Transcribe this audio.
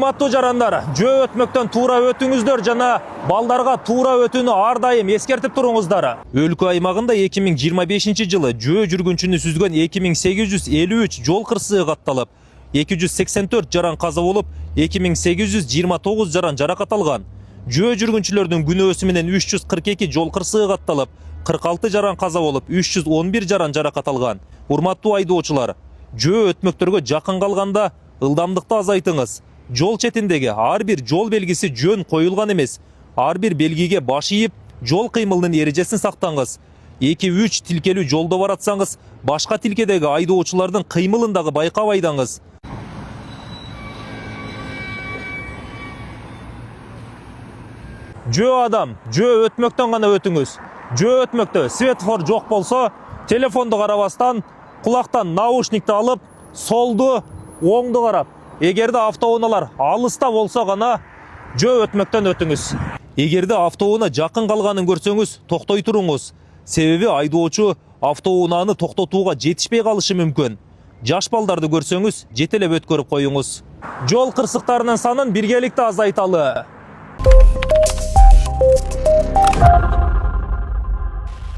Урматтуу жарандар, жөө өтмөктөн туура өтүңүздөр жана балдарга туура өтүүнү ар дайым эскертип туруңуздар. Өлкө аймагында 2025 жылы жөө жүргүнчүнү сүзгөн 2853 жол кырсыгы катталып, 284 жаран каза болуп, 2829 жаран жаракат алган. Жөө жүргүнчүлөрдүн күнөөсү менен 342 жол кырсыгы катталып, 46 жаран каза болуп, 311 жаран жаракат алган. Урматтуу айдоочулар, жөө өтмөктөргө жакын калганда ылдамдыкты азайтыңыз. Жол четиндеги ар бир жол белгиси жөн коюлган эмес. Ар бир белгиге баш ийип, жол кыймылынын эрежесин сактаңыз. 2-3 тилкелүү жолдо баратсаңыз, башка тилкедеги айдоочулардын кыймылын дагы байкабайдыңыз. Жөө адам, жөө өтмөктөн гана өтүңүз. Жөө өтмөктө светофор жок болсо, телефонду карабастан, кулактан наушникти алып, солду, оңду карап, эгерде автоунаалар алыста болсо гана жөө өтмөктөн өтүңүз. Эгерде автоунаа жакын калганын көрсөңүз, токтой туруңуз. Себеби айдоочу автоунааны токтотууга жетишпей калышы мүмкүн. Жаш балдарды көрсөңүз, жетелеп өткөрүп коюңуз. Жол кырсыктарынын санын биргеликте азайталы.